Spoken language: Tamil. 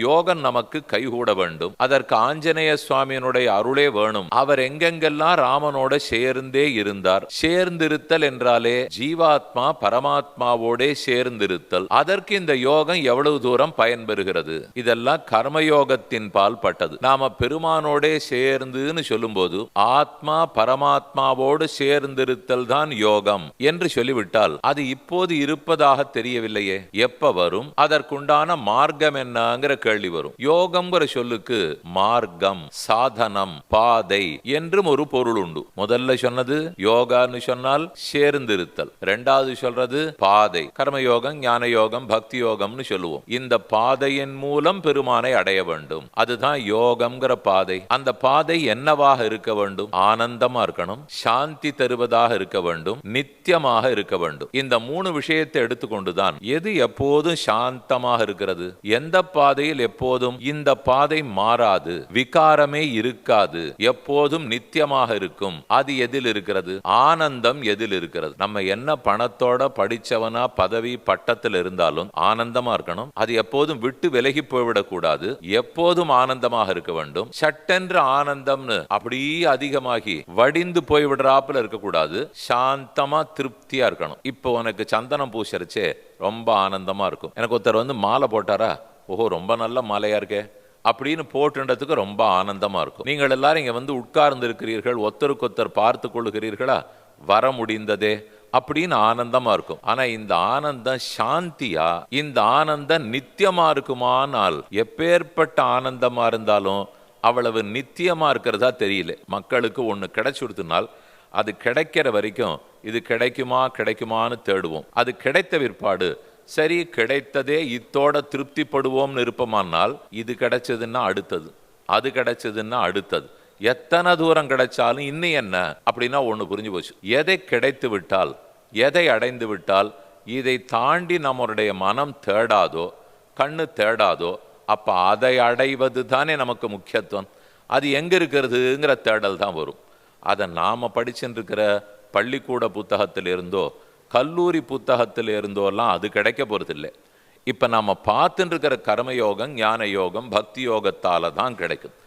யோகம் நமக்கு கைகூட வேண்டும். அதற்கு ஆஞ்சநேய சுவாமியினுடைய அருளே வேணும். அவர் எங்கெங்கெல்லாம் ராமனோட சேர்ந்தே இருந்தார். சேர்ந்திருத்தல் என்றாலே ஜீவாத்மா பரமாத்மாவோட சேர்ந்திருத்தல். அதற்கு இந்த யோகம் எவ்வளவு தூரம் பயன்பெறுகிறது? இதெல்லாம் கர்மயோகத்தின் பால் பட்டது. நாம பெருமானோட சேர்ந்துன்னு சொல்லும் போது ஆத்மா பரமாத்மாவோடு சேர்ந்திருத்தல் தான் யோகம் என்று சொல்லிவிட்டால் அது இப்போது இருப்பதாக தெரியவில்லையே. எப்ப வரும்? அதற்குண்டான மார்க்கம் என்னங்கிற கேள்வி வரும். யோகம்ங்கிற சொல்லுக்கு மார்க்கம், சாதனம், பாதை என்றும் ஒரு பொருள் உண்டு. முதல்ல சொன்னது யோகான்னு சொன்னால் சேர்ந்திருத்தல். இரண்டாவது சொல்றது பாதை. கர்மயோகம், ஞான யோகம், பக்தி யோகம்னு சொல்லுவோம். இந்த பாதையின் மூலம் பெருமானை அடைய வேண்டும். அதுதான் யோகம்ங்கிற பாதை. அந்த பாதை என்னவாக இருக்க வேண்டும்? ஆனந்தமா இருக்கணும், சாந்தி தருவதாக இருக்க வேண்டும், நித்தியமாக இருக்க வேண்டும். இந்த மூணு விஷயத்தை எடுத்துக்கொண்டுதான் எது எப்போதும் சாந்தமாக இருக்கிறது, எந்த பாதையில் எப்போதும் இந்த பாதை மாறாது, விகாரமே இருக்காது, எப்போதும் நித்தியமாக இருக்கும், அது எதில் இருக்கிறது? ஆனந்தம் எதில் இருக்கிறது? நம்ம என்ன பணத்தோட படிச்சவனா பதவி பட்டத்தில் இருந்தாலும் ஆனந்தமா இருக்கணும். அது எப்போதும் விட்டு விலகி போய்விடக் கூடாது. எப்போதும் ஆனந்தமாக இருக்க வேண்டும். சட்டென்று ஆனந்தம்னு அப்படியே அதிகமாகி வடிந்து போய்விடுறாப்புல இருக்கக்கூடாது. சாந்தமா திருப்தியா இருக்கணும். இப்போ உனக்கு சந்தனம் பூசரிச்சே ரொம்ப ஆனந்தமா இருக்கும். எனக்கு ஒருத்தர் மாலை போட்டாரா, ஓஹோ ரொம்ப நல்ல மாலையா இருக்கே அப்படின்னு போட்டுன்றதுக்கு ரொம்ப ஆனந்தமா இருக்கும். நீங்கள் எல்லாரும் இங்க உட்கார்ந்து இருக்கிறீர்கள், ஒருத்தருக்கொத்தர் பார்த்து கொள்ளுகிறீர்களா, வர முடிந்ததே அப்படின்னு ஆனந்தமா இருக்கும். ஆனா இந்த ஆனந்தம் சாந்தியா, இந்த ஆனந்தம் நித்தியமா இருக்குமானால், எப்பேற்பட்ட ஆனந்தமா இருந்தாலும் அவ்வளவு நித்தியமா இருக்கிறதா தெரியல. மக்களுக்கு ஒண்ணு கிடைச்சுடுத்தினால் அது கிடைக்கிற வரைக்கும் இது கிடைக்குமான்னு தேடுவோம். அது கிடைத்த பிற்பாடு சரி கிடைத்ததே இத்தோட திருப்திப்படுவோம்னு இருப்போமானால், இது கிடைச்சதுன்னா அடுத்தது, அது கிடைச்சதுன்னா அடுத்தது, எத்தனை தூரம் கிடைச்சாலும் இன்னும் என்ன அப்படின்னா ஒண்ணு புரிஞ்சு போச்சு. எதை கிடைத்து விட்டால், எதை அடைந்து விட்டால் இதை தாண்டி நம்மளுடைய மனம் தேடாதோ, கண்ணு தேடாதோ, அப்ப அதை அடைவது தானே நமக்கு முக்கியத்துவம். அது எங்க இருக்கிறதுங்கிற தேடல் தான் வரும். அதை நாம படிச்சுட்டு இருக்கிற பள்ளிக்கூட புத்தகத்தில் இருந்தோ கல்லூரி புத்தகத்தில் இருந்தோலாம் அது கிடைக்க போறதில்லை. இப்ப நாம பார்த்துட்டு இருக்கிற கர்மயோகம், ஞான யோகம், பக்தி யோகத்தால தான் கிடைக்குது.